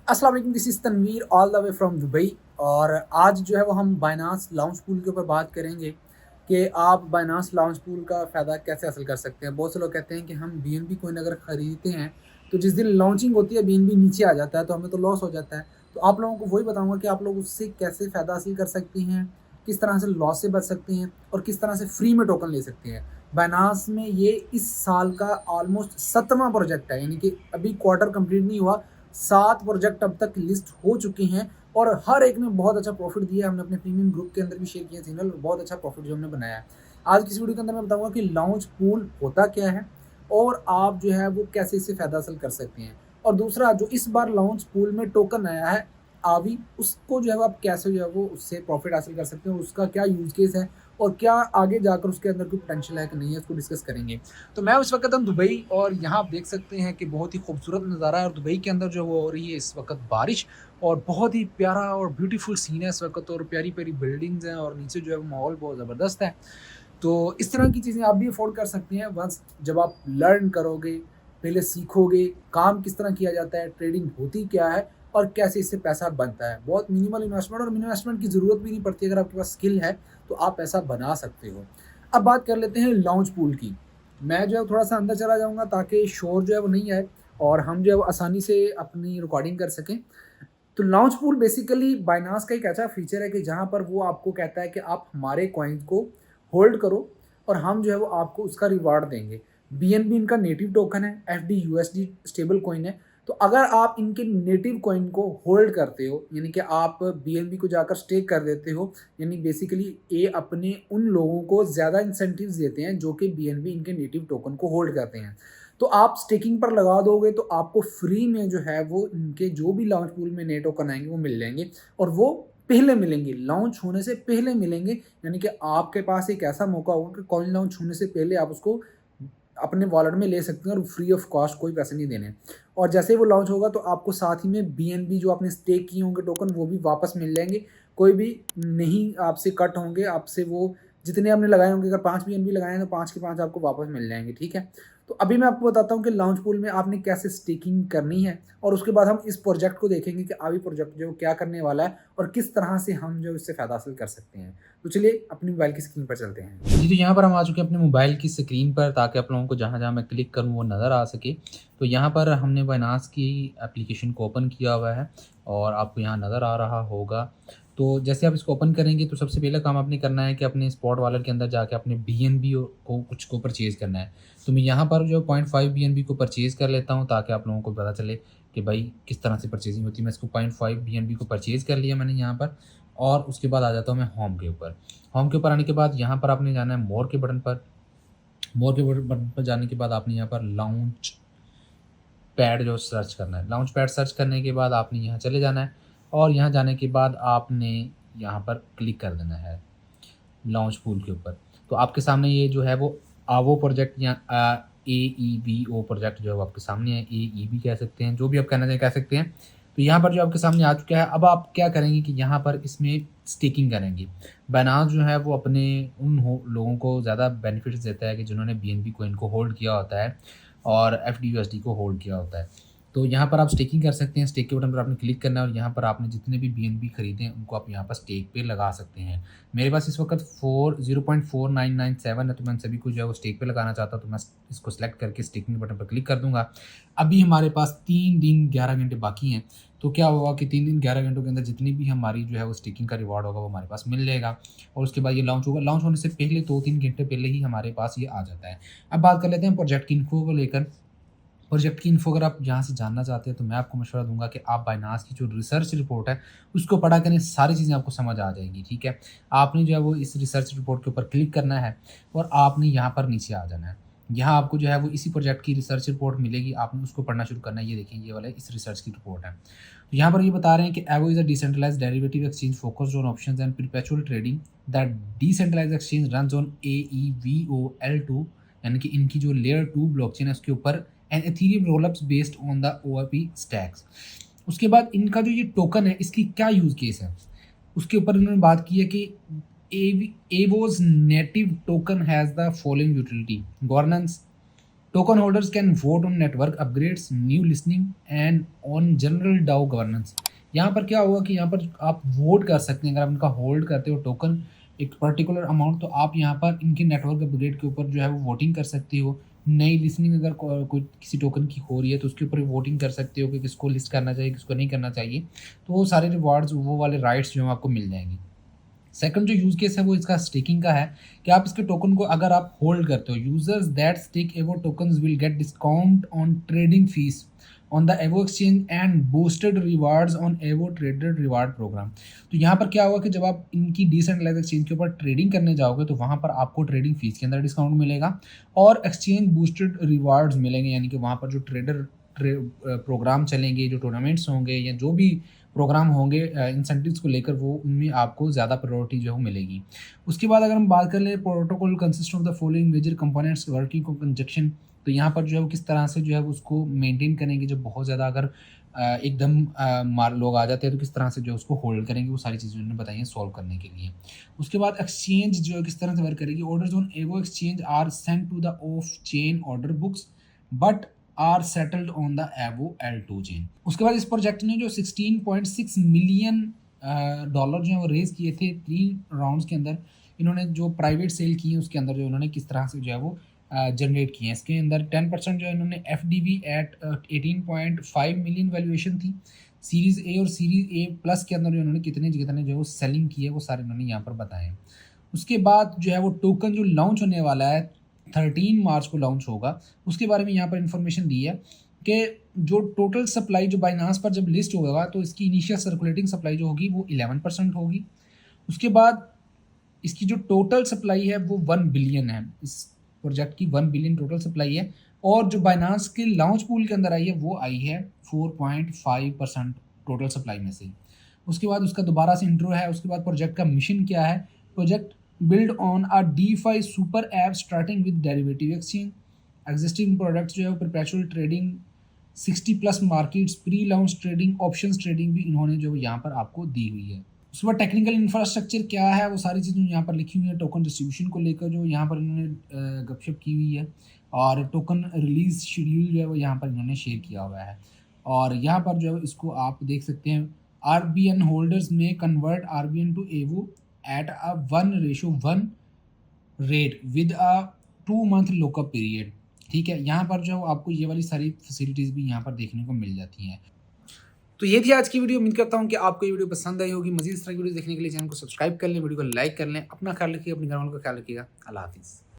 अस्सलाम वालेकुम, this is Tanveer all the way from Dubai. और आज जो है वो हम बाइनांस लाउंज पूल के ऊपर बात करेंगे कि आप बाइनांस लाउंज पूल का फ़ायदा कैसे हासिल कर सकते हैं। बहुत से लोग कहते हैं कि हम बीएनबी कॉइन अगर ख़रीदते हैं तो जिस दिन लॉन्चिंग होती है बीएनबी नीचे आ जाता है तो हमें तो लॉस हो जाता है। तो आप लोगों को वही बताऊँगा कि आप लोग उससे कैसे फ़ायदा हासिल कर सकते हैं, किस तरह से लॉस से बच सकते हैं और किस तरह से फ्री में टोकन ले सकते हैं। बाइनांस में ये इस साल का ऑलमोस्ट 7वां प्रोजेक्ट है, यानी कि अभी क्वार्टर कंप्लीट नहीं हुआ, 7 प्रोजेक्ट अब तक लिस्ट हो चुके हैं और हर एक ने बहुत अच्छा प्रॉफिट दिया है। हमने अपने प्रीमियम ग्रुप के अंदर भी शेयर किया सिग्नल और बहुत अच्छा प्रॉफिट जो हमने बनाया है। आज की इस वीडियो के अंदर मैं बताऊंगा कि लॉन्च पूल होता क्या है और आप जो है वो कैसे इससे फ़ायदा हासिल कर सकते हैं। और दूसरा, जो इस बार लॉन्च पूल में टोकन आया है आवी, उसको जो है वो आप कैसे जो है वो उससे प्रॉफिट हासिल कर सकते हैं, उसका क्या यूज़ केस है और क्या आगे जाकर उसके अंदर कोई पोटेंशियल है कि नहीं है, इसको डिस्कस करेंगे। तो मैं उस वक़्त हम दुबई, और यहाँ आप देख सकते हैं कि बहुत ही खूबसूरत नज़ारा है और दुबई के अंदर जो वो हो रही है इस वक़्त बारिश, और बहुत ही प्यारा और ब्यूटीफुल सीन है इस वक़्त, और प्यारी-प्यारी बिल्डिंग्स हैं और नीचे जो है वो माहौल बहुत ज़बरदस्त है। तो इस तरह की चीज़ें आप भी अफ़ोर्ड कर सकते हैं वंस जब आप लर्न करोगे, पहले सीखोगे, काम किस तरह किया जाता है, ट्रेडिंग होती क्या है और कैसे इससे पैसा बनता है। बहुत मिनिमल इन्वेस्टमेंट और इन्वेस्टमेंट की ज़रूरत भी नहीं पड़ती, अगर आपके पास स्किल है, तो आप पैसा बना सकते हो। अब बात कर लेते हैं लॉन्च पूल की। मैं जो है थोड़ा-सा अंदर चला जाऊँगा ताकि शोर जो है वो नहीं आए और हम जो है वो आसानी से अपनी रिकॉर्डिंग कर सकें। तो लॉन्च पूल बेसिकली बाइनांस का एक ऐसा फीचर है कि जहाँ पर वो आपको कहता है कि आप हमारे कॉइन्स को होल्ड करो और हम जो है वो आपको उसका रिवार्ड देंगे। बीएनबी इनका नेटिव टोकन है, एफडी यूएसडी स्टेबल कॉइन है। तो अगर आप इनके नेटिव कॉइन को होल्ड करते हो, यानी कि आप बीएनबी को जाकर स्टेक कर देते हो, यानी बेसिकली ये अपने उन लोगों को ज़्यादा इंसेंटिव्स देते हैं जो कि बीएनबी इनके नेटिव टोकन को होल्ड करते हैं। तो आप स्टेकिंग पर लगा दोगे तो आपको फ्री में जो है वो इनके जो भी लॉन्च पूल में नए टोकन आएंगे वो मिल जाएंगे, और वो पहले मिलेंगे, लॉन्च होने से पहले मिलेंगे। यानी कि आपके पास एक ऐसा मौका होगा कि कॉइन लॉन्च होने से पहले आप उसको अपने वॉलेट में ले सकते हैं और फ्री ऑफ कॉस्ट, कोई पैसे नहीं देने। और जैसे ही वो लॉन्च होगा तो आपको साथ ही में बीएनबी जो आपने स्टेक किए होंगे टोकन वो भी वापस मिल जाएंगे। कोई भी नहीं आपसे कट होंगे, आपसे वो जितने आपने लगाए होंगे, अगर 5 बीएनबी लगाए हैं तो 5 के 5 आपको वापस मिल जाएंगे। ठीक है। तो अभी मैं आपको बताता हूँ कि लॉन्च पूल में आपने कैसे स्टेकिंग करनी है, और उसके बाद हम इस प्रोजेक्ट को देखेंगे कि आवी प्रोजेक्ट जो क्या करने वाला है और किस तरह से हम जो इससे फ़ायदा हासिल कर सकते हैं। तो चलिए अपनी मोबाइल की स्क्रीन पर चलते हैं। जी, तो यहाँ पर हम आ चुके हैं अपने मोबाइल की स्क्रीन पर ताकि आप लोगों को जहाँ-जहाँ मैं क्लिक करूँ वो नज़र आ सके। तो यहाँ पर हमने बाइनांस की एप्लीकेशन को ओपन किया हुआ है और आपको यहाँ नज़र आ रहा होगा। तो जैसे आप इसको ओपन करेंगे तो सबसे पहला काम आपने करना है कि अपने स्पॉट वॉलेट के अंदर जाके अपने बीएनबी को कुछ को परचेज़ करना है। तो मैं यहाँ पर जो 0.5 बीएनबी को परचेज़ कर लेता हूँ ताकि आप लोगों को पता चले कि भाई किस तरह से परचेज़िंग होती है। मैं इसको 0.5 बीएनबी को परचेज़ कर लिया मैंने यहाँ पर, और उसके बाद आ जाता हूँ मैं होम के ऊपर। होम के ऊपर आने के बाद यहाँ पर आपने जाना है मोर के बटन पर। मोर के बटन पर जाने के बाद आपने यहाँ पर लाउंच पैड जो सर्च करना है। लाउंच पैड सर्च करने के बाद आपने यहाँ चले जाना है और यहाँ जाने के बाद आपने यहाँ पर क्लिक कर देना है लॉन्च पूल के ऊपर। तो आपके सामने ये जो है वो आवो प्रोजेक्ट या AEVO प्रोजेक्ट जो है वो आपके सामने है। AEV कह सकते हैं, जो भी आप कहना चाहें कह सकते हैं। तो यहाँ पर जो आपके सामने आ चुका है, अब आप क्या करेंगे कि यहाँ पर इसमें स्टेकिंग करेंगे। बाइनांस जो है वो अपने उन लोगों को ज़्यादा बेनिफिट्स देता है कि जिन्होंने बीएनबी कॉइन को होल्ड किया होता है और एफडीयूएसडी को होल्ड किया होता है। तो यहाँ पर आप स्टेकिंग कर सकते हैं। स्टेक के बटन पर आपने क्लिक करना है और यहाँ पर आपने जितने भी बीएनबी खरीदे हैं उनको आप यहाँ पर स्टेक पे लगा सकते हैं। मेरे पास इस वक्त 0.4997 है, तो मैं उन सभी को जो है वो स्टेक पे लगाना चाहता हूँ, तो मैं इसको सेलेक्ट करके स्टेकिंग बटन पर क्लिक कर दूंगा। अभी हमारे पास 3 दिन 11 घंटे बाकी हैं। तो क्या होगा कि 3 दिन 11 घंटों के अंदर जितनी भी हमारी जो है वो स्टेकिंग का रिवॉर्ड होगा वो हमारे पास मिल जाएगा, और उसके बाद ये लॉन्च होगा। लॉन्च होने से पहले 2-3 घंटे पहले ही हमारे पास ये आ जाता है। अब बात कर लेते हैं प्रोजेक्ट की इन्फो को लेकर। प्रोजेक्ट की इन्फो अगर आप यहाँ से जानना चाहते हैं तो मैं आपको मशवरा दूंगा कि आप बाइनांस की जो रिसर्च रिपोर्ट है उसको पढ़ा करें, सारी चीज़ें आपको समझ आ जाएंगी। ठीक है। आपने जो है वो इस रिसर्च रिपोर्ट के ऊपर क्लिक करना है और आपने यहाँ पर नीचे आ जाना है। यहाँ आपको जो है वो इसी प्रोजेक्ट की रिसर्च रिपोर्ट मिलेगी, आपने उसको पढ़ना शुरू करना है। ये देखें, ये वाला इस रिसर्च की रिपोर्ट है। तो यहाँ पर ये बता रहे हैं कि Aevo is a decentralised derivative exchange focused on options and perpetual trading. That decentralised exchange runs on AEVOL2, यानी कि इनकी जो लेयर 2 ब्लॉकचेन है उसके ऊपर, and Ethereum rollups based on the OAP stacks. उसके बाद इनका जो ये टोकन है इसकी क्या यूज केस है उसके ऊपर इन्होंने बात की है कि Avo's native token has the following utility: governance, token holders can vote on network upgrades, new listening and on general DAO governance. यहाँ पर क्या हुआ कि यहाँ पर आप वोट कर सकते हैं। अगर आप इनका होल्ड करते हो टोकन एक पर्टिकुलर अमाउंट, तो आप यहाँ पर इनके नेटवर्क अपग्रेड के ऊपर जो है वो वोटिंग कर सकते हो। नई लिसनिंग अगर कोई किसी टोकन की हो रही है तो उसके ऊपर वोटिंग कर सकते हो कि किसको लिस्ट करना चाहिए, किसको नहीं करना चाहिए। तो वो सारे रिवार्ड्स, वो वाले राइट्स जो है आपको मिल जाएंगे। सेकंड जो यूज़ केस है वो इसका स्टेकिंग का है कि आप इसके टोकन को अगर आप होल्ड करते हो, users that stake Avo tokens will get discount on trading fees on the Avo exchange and boosted rewards on Avo traded reward program. तो यहाँ पर क्या हुआ कि जब आप इनकी डिसेंट्रलाइज एक्सचेंज के ऊपर ट्रेडिंग करने जाओगे तो वहाँ पर आपको ट्रेडिंग फीस के अंदर डिस्काउंट मिलेगा और एक्सचेंज बूस्टेड रिवार्ड्स मिलेंगे, यानी कि वहाँ पर जो प्रोग्राम चलेंगे, जो टूर्नामेंट्स होंगे या जो भी प्रोग्राम होंगे इंसेंटिव्स को लेकर, वो उनमें आपको ज़्यादा प्रायोरिटी जो है वो मिलेगी। उसके बाद अगर हम बात कर ले protocol consist of the following major components working conjunction, तो यहाँ पर जो है वो किस तरह से जो है उसको मेंटेन करेंगे। जब बहुत ज़्यादा अगर एकदम लोग आ जाते हैं तो किस तरह से जो है उसको होल्ड करेंगे, वो सारी चीज़ें उन्होंने बताई हैं सॉल्व करने के लिए। उसके बाद एक्सचेंज जो है किस तरह से वर्क करेगी। Orders on Aevo exchange are sent to the off chain order books but are settled on the Aevo L2 chain. उसके बाद इस प्रोजेक्ट ने जो 16.6 मिलियन डॉलर जो है वो रेज किए थे 3 राउंड्स के अंदर। इन्होंने जो प्राइवेट सेल की है उसके अंदर जो इन्होंने किस तरह से जो है वो जनरेट किए हैं। इसके अंदर 10% जो है इन्होंने FDV एट 18.5 मिलियन वैल्यूएशन थी। सीरीज़ ए और सीरीज़ ए प्लस के अंदर जो इन्होंने कितने जो है वो सेलिंग की है वो सारे इन्होंने यहाँ पर बताए हैं। उसके बाद जो है वो टोकन जो लॉन्च होने वाला है 13 मार्च को लॉन्च होगा, उसके बारे में यहाँ पर इन्फॉर्मेशन दी है कि जो टोटल सप्लाई जो बाइनांस पर जब लिस्ट होगा तो इसकी इनिशियल सर्कुलेटिंग सप्लाई जो होगी वो 11% होगी। उसके बाद इसकी जो टोटल सप्लाई है वो 1 बिलियन है। इस प्रोजेक्ट की 1 बिलियन टोटल सप्लाई है और जो बाइनांस के लॉन्च पूल के अंदर आई है वो आई है 4.5% टोटल सप्लाई में से। उसके बाद उसका दोबारा से इंट्रो है। उसके बाद प्रोजेक्ट का मिशन क्या है। Project build on a DeFi super app starting with derivative exchange, existing products जो है वो perpetual trading, 60+ markets, pre launch trading, options trading भी इन्होंने जो यहाँ पर आपको दी हुई है। उसके बाद टेक्निकल इंफ्रास्ट्रक्चर क्या है वो सारी चीज़ें यहाँ पर लिखी हुई है। टोकन डिस्ट्रीब्यूशन को लेकर जो यहाँ पर इन्होंने गपशप की हुई है और टोकन रिलीज शेड्यूल जो है वो यहाँ पर इन्होंने शेयर किया हुआ है। और यहाँ पर जो है इसको आप देख सकते हैं। RBN होल्डर्स में कन्वर्ट RBN टू एवो at a 1:1 rate with a 2 month lockup period. ठीक है, यहाँ पर जो आपको ये वाली सारी फैसिलिटीज़ भी यहाँ पर देखने को मिल जाती हैं। तो ये थी आज की वीडियो। उम्मीद करता हूँ कि आपको ये वीडियो पसंद आई होगी। मज़ीद इस तरह की वीडियो देखने के लिए चैनल को सब्सक्राइब कर लें, वीडियो को लाइक कर लें। अपना ख्याल रखिएगा, अपने घर वालों का ख्याल रखिएगा। अल्लाह हाफिज़।